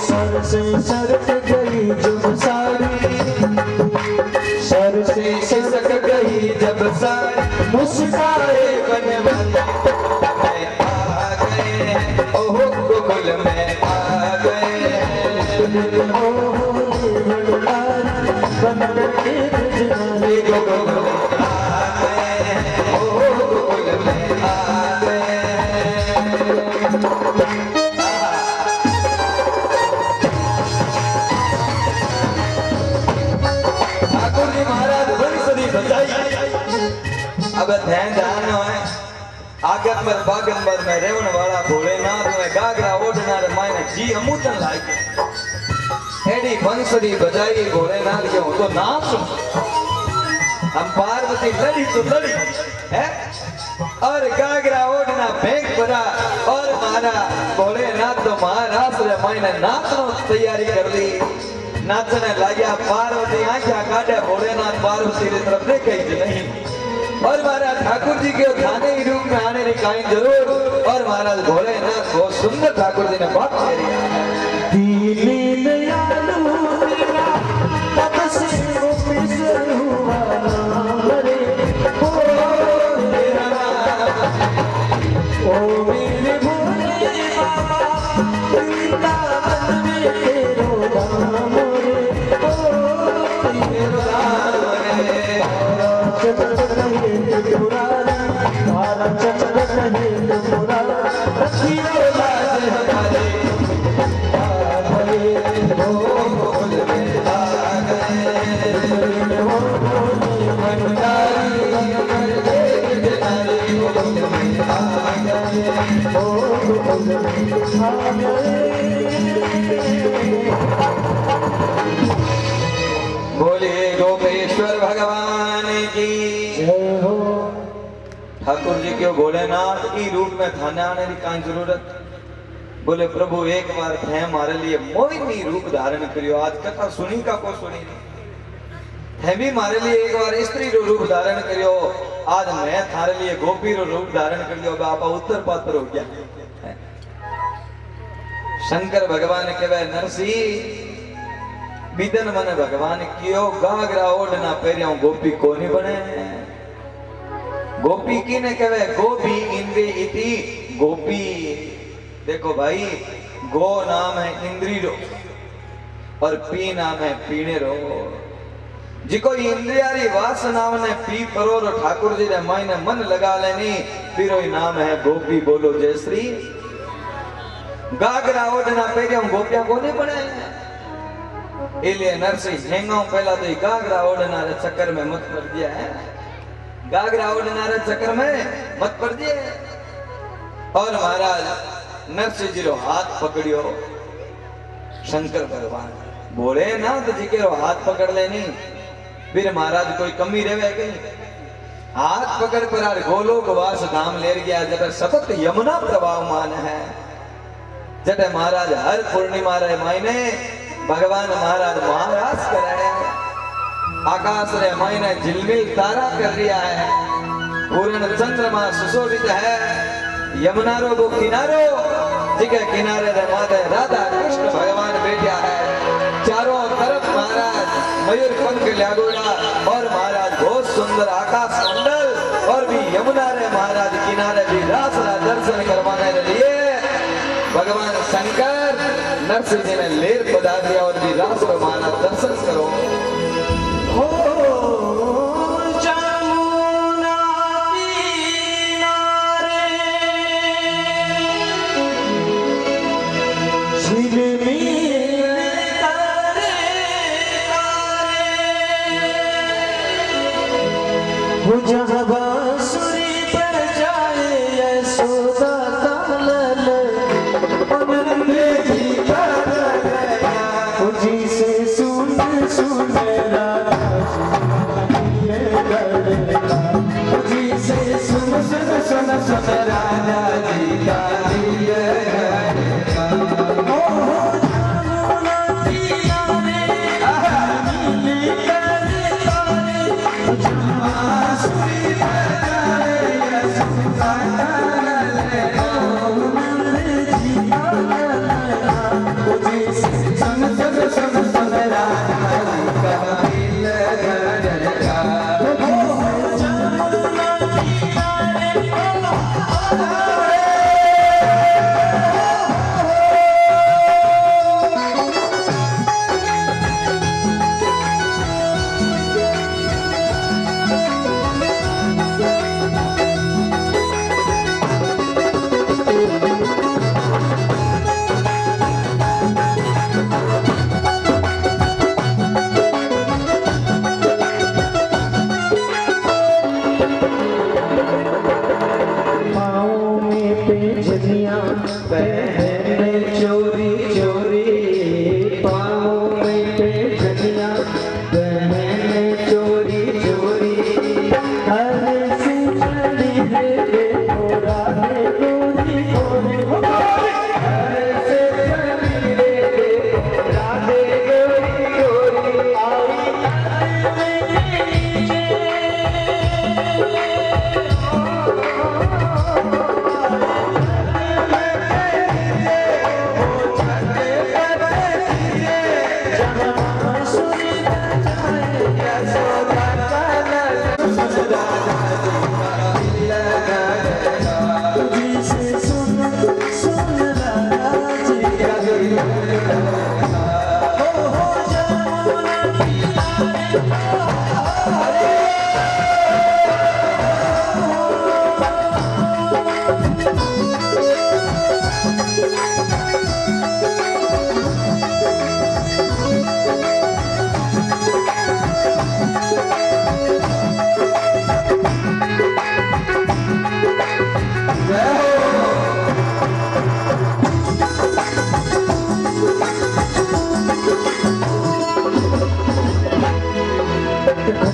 सर से सरक गई जब साड़ी सर से सरक गई जब साड़ी मुस्काए बनवाले आ गए ओहो गोकुल में आ गए ओहो बन के जनाले गोकुल में आ गए ओहो गोकुल में आ गए अब ध्यान ध्यान है आगंबर बागंबर में रेवन वाला भोलेनाथ में गागरा ओढ़ना रे मायने जी अमूतन लागे एडी बंसुरी बजाई भोलेनाथ के हो तो नाच हम पार्वती लड़ी तो लड़ी है और गागरा ओढ़ना फेंक पड़ा और मारा भोलेनाथ तो महाराज रे मायने नाचनो तैयारी कर ली नाचने लगा पार्वती आंखें काटे भोलेनाथ पार्वती की तरफ देखे ही नहीं और महाराज ठाकुर जी के खाने ही रूप में आने की काइन जरूर और महाराज भोलेनाथ बहुत सुंदर ठाकुर जी ने बात करी दीनी दयालु तेरा तब से वो फिसल हुआ नाम रे ओ मेरा ओ मेरे भोले बाबा वृंदावन में तेरो धाम रे ओ तेरो धाम रे चंद्र रहे पुराना तारा चंद्र रहे पुराना रखियो लाज हमारे बोलिए गोपेश्वर भगवान की जय हो। ठाकुर जी के भोलेनाथ की रूप में थाने आने की कहीं जरूरत बोले प्रभु एक बार थे हमारे लिए मोहिनी रूप धारण करियो आज कथा सुनी का को सुनी है भी हमारे लिए एक बार स्त्री रो रूप धारण करियो आज मैं थारे लिए गोपी रो रूप धारण करियो बापा उत्तर पात्र हो गया शंकर भगवान कहवे नरसी बिदन मन भगवान कियो गागरा ओढ़ना पेरियो गोपी कोनी बने गोपी की ने कहवे गोपी इंद्री इति गोपी देखो भाई गो नाम है इंद्री रो और पी नाम है पीने रो जिको इंद्रियारी वासना ने पी परो रो ठाकुर जी रे मायने मन लगा लेनी फिर नाम है गोपी बोलो जय श्री गागरा ओढ़ना पेरियो गोपियां कोनी बने इसलिए नरसिंह हेंगाओ पहला तो गागरा ओढ़ना रे चक्कर में मत पड़ दिया है गागरा ओढ़ना रे चक्कर में मत पड़ दिए और महाराज नरसिंह जी रो हाथ पकड़ियो शंकर भगवान भोलेनाथ जी के हाथ पकड़ लेनी फिर महाराज कोई कमी रहे कहीं हाथ पकड़ पर आर गोलोक वास धाम ले गया जब सतत यमुना प्रभाव मान है जब महाराज हर पूर्णिमा रहे महीने भगवान महाराज महाराज करे आकाश रे महीने झिलमिल तारा कर दिया है पूर्ण चंद्रमा सुशोभित है यमुना रो वो किनारो ठीक है किनारे रे माते राधा कृष्ण भगवान बैठा है चारों तरफ महाराज मयूर पंख लागोड़ा और महाराज बहुत सुंदर आकाश मंडल और भी यमुना रे महाराज किनारे भी रास दर्शन करवाने के लिए भगवान शंकर नरसिंह जी ने लेर बजा दिया और भी रास रो महाराज दर्शन करो हो जमुना किनारे झिलमिल तारे हो जहाँ बांसुरी पर जाए यशोदा का लाल आनंद जी का गया हो जी से सुन सुन राजा जी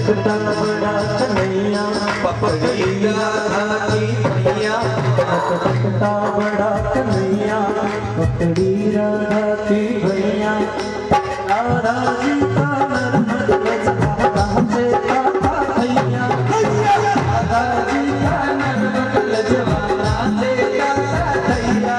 का बड़ा कन्हैया पपड़ी राधा की मैया बड़ा कन्हैया पकड़ी राधा की भैया राधा जी का नरमद लजका से था भैया राधा जी का नरमद लजवाना से था भैया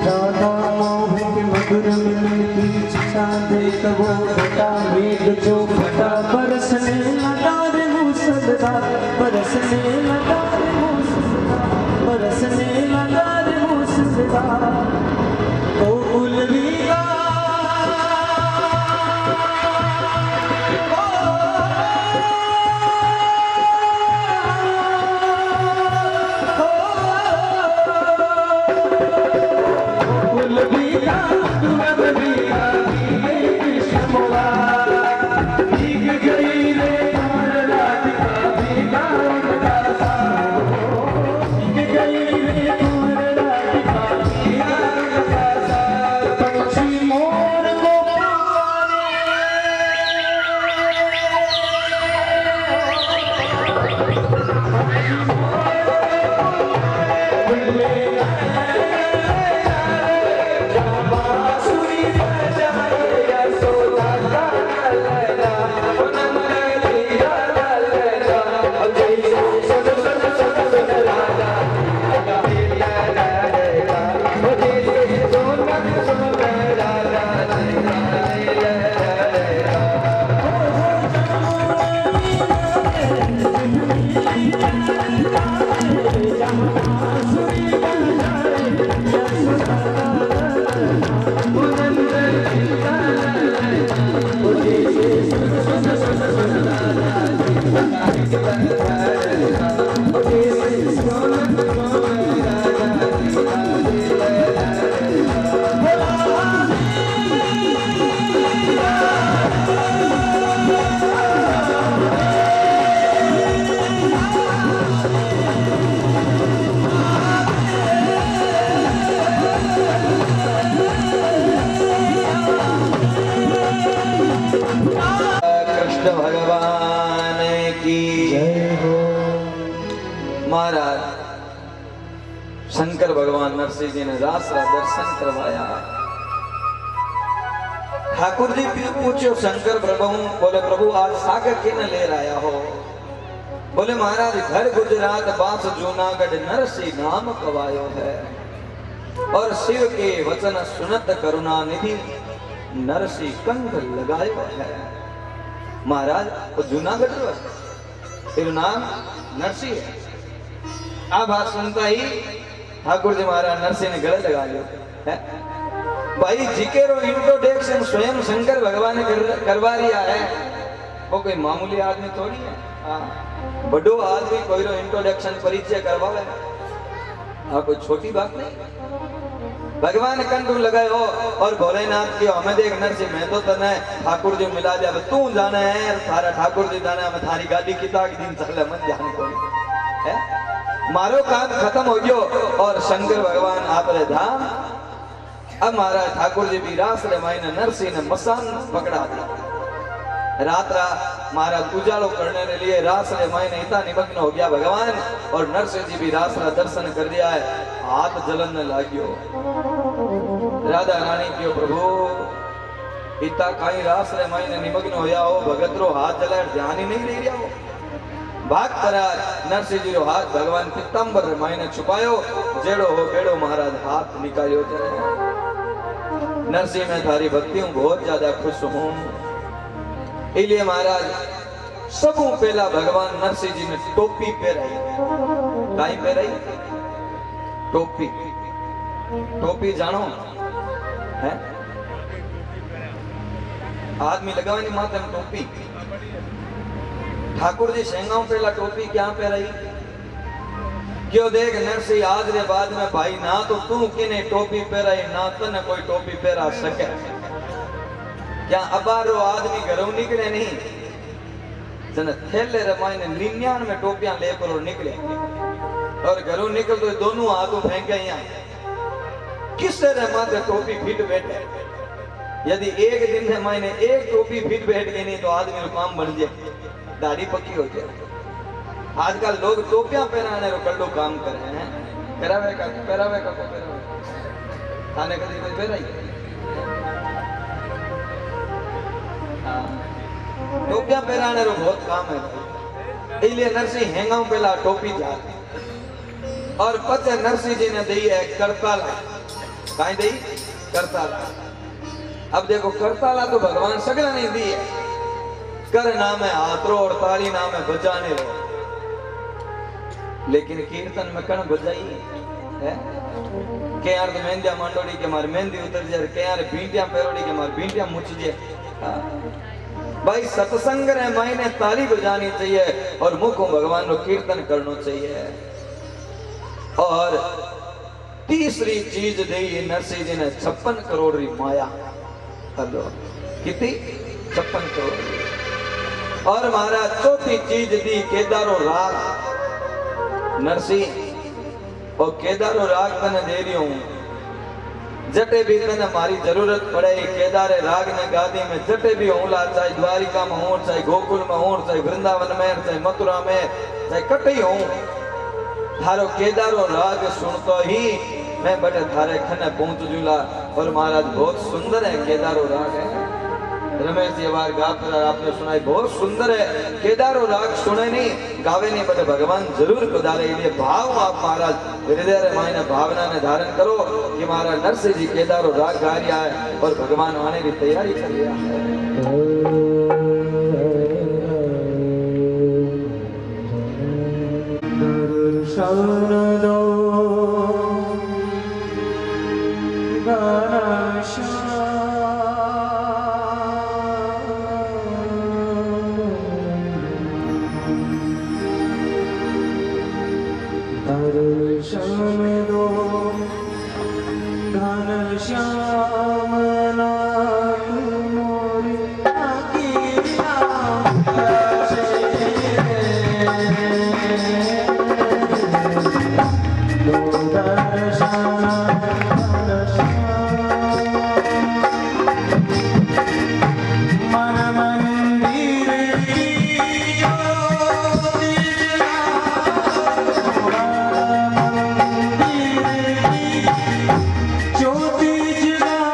राधा मोहित मधुर मिलती देख वो फटा मेघ जो फटा बरसने लगा रे मूसलाधार बरसने लगा रे मूसलाधार बरसने लगा रे मूसलाधार ओ उलविदा कृष्ण भगवान की जय हो महाराज शंकर भगवान नरसिंह जी ने रास का दर्शन करवाया। ठाकुर जी भी पूछो शंकर प्रभु, बोले प्रभु आज सागर किन ले आया हो? बोले महाराज घर गुजरात बास जूनागढ़ नरसिंह नाम कवायो है और शिव के वचन सुनत करुणा निधि नरसिंह कंठ लगायो है। महाराज वो जूनागढ़ तेरा नाम नरसिंह है। अब बात सुनता ही ठाकुर जी महाराज नरसिंह ने गले लगा लियो है भाई जिकेरो इंट्रोडक्शन स्वयं शंकर भगवान ने करवा रिया है। वो कोई मामूली आदमी थोड़ी है। हाँ बड़ो आदमी कोई रो इंट्रोडक्शन परिचय करवावे। हाँ कोई छोटी बात नहीं। भगवान कंठ लगाए हो और भोलेनाथ की हमें देख नरसिंह मैं तो तने ठाकुर जी मिला दिया तू जाना है थारा ठाकुर जी जाना है थारी गाड़ी किता की दिन चले मन जान को है मारो काम खत्म हो गयो और शंकर भगवान आप रे धाम। अब महाराज ठाकुर जी भी रास रे मायने नरसिंह ने मसान पकड़ा दिया। रात महाराज उजालो करने के लिए रास रे मायने इतना निमग्न हो गया भगवान और नरसिंह जी भी रास रा दर्शन कर दिया है। हाथ जलन लाग्यो। राधा रानी क्यों प्रभु इतना कहीं रास रे मायने निमग्न होया हो भगतरो हाथ जला ध्यान ही नहीं रही हो। भाग परार नरसिंह जी रो हाथ भगवान पीतांबर मायने छुपायो जेड़ो हो बेड़ो महाराज हाथ निकालियो चले। नरसिंह मैं थारी भक्ति हूँ बहुत ज्यादा खुश हूँ। इसलिए महाराज सबू पहला भगवान नरसिंह जी ने टोपी पहराई। काई पहराई? टोपी। टोपी जानो है आदमी लगावानी माथे में टोपी। ठाकुर जी सेंगाओं पहला टोपी क्या पहराई? क्यों देख नरसिंह आज रे बाद में भाई ना तो तू किने टोपी पहराई ना तने कोई टोपी पहरा सके। क्या अबारो आदमी घरों निकले नहीं जन थैले रमायने 99 टोपियां लेकर और निकले और घरों निकल तो दोनों हाथों फेंके यहाँ किस तरह माथे टोपी फिट बैठे। यदि एक दिन में मैंने एक टोपी फिट बैठ गई नहीं तो आदमी को काम बन जाए, दाढ़ी पक्की हो जाए। आजकल लोग टोपियां पहनाने रो कल्लू काम कर रहे हैं। पहरावे का थाने कभी कोई पहराई टोपियां पहराने रो बहुत काम है। इसलिए नरसिंह हेंगाऊ पहला टोपी जा और पचे नरसिंह जी ने दी है करताला। कहीं दी करताला। अब देखो करताला तो भगवान सगला नहीं दी है। कर नाम है हाथरो और ताली नाम है बजाने रो। लेकिन कीर्तन में कण बजाई है के यार तो मेहंदिया मंडोड़ी के मार मेहंदी उतर जाए, के यार बींटियां पेरोड़ी के मार बींटियां मुछ जाए। भाई सत्संग रे मायने ताली बजानी चाहिए और मुखों भगवान रो कीर्तन करना चाहिए। और तीसरी चीज दी नरसिंह जी ने 56 करोड़ री माया। हेलो कितनी 56 करोड़। और महाराज चौथी चीज दी केदारो राग। नरसिंह और केदारो राग तने दे रही हूं। जटे भी तने मारी जरूरत पड़े केदारे राग ने गादी में जटे भी होला, चाहे द्वारिका में हो, चाहे गोकुल में हो, चाहे वृंदावन में, चाहे मथुरा में, चाहे कटई हो, थारो केदारो राग सुनतो ही मैं बटे थारे खने पहुंच जूला। और महाराज बहुत सुंदर है केदारो राग है। रमेश जी बार गाकर आपने सुनाई बहुत सुंदर है। केदारो राग सुने नहीं गावे नहीं बटे भगवान जरूर पधारे। ये भाव आप महाराज हृदय रे मायने भावना ने धारण करो कि महाराज नरसिंह जी केदारो राग गा रहा है और भगवान आने की तैयारी कर रहा है। दर्शन दो दर्शन दो घनश्याम नाथ मोरे अकेला दो दर्शन मन मंदिर की ज्योति ज्योति जला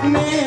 मैं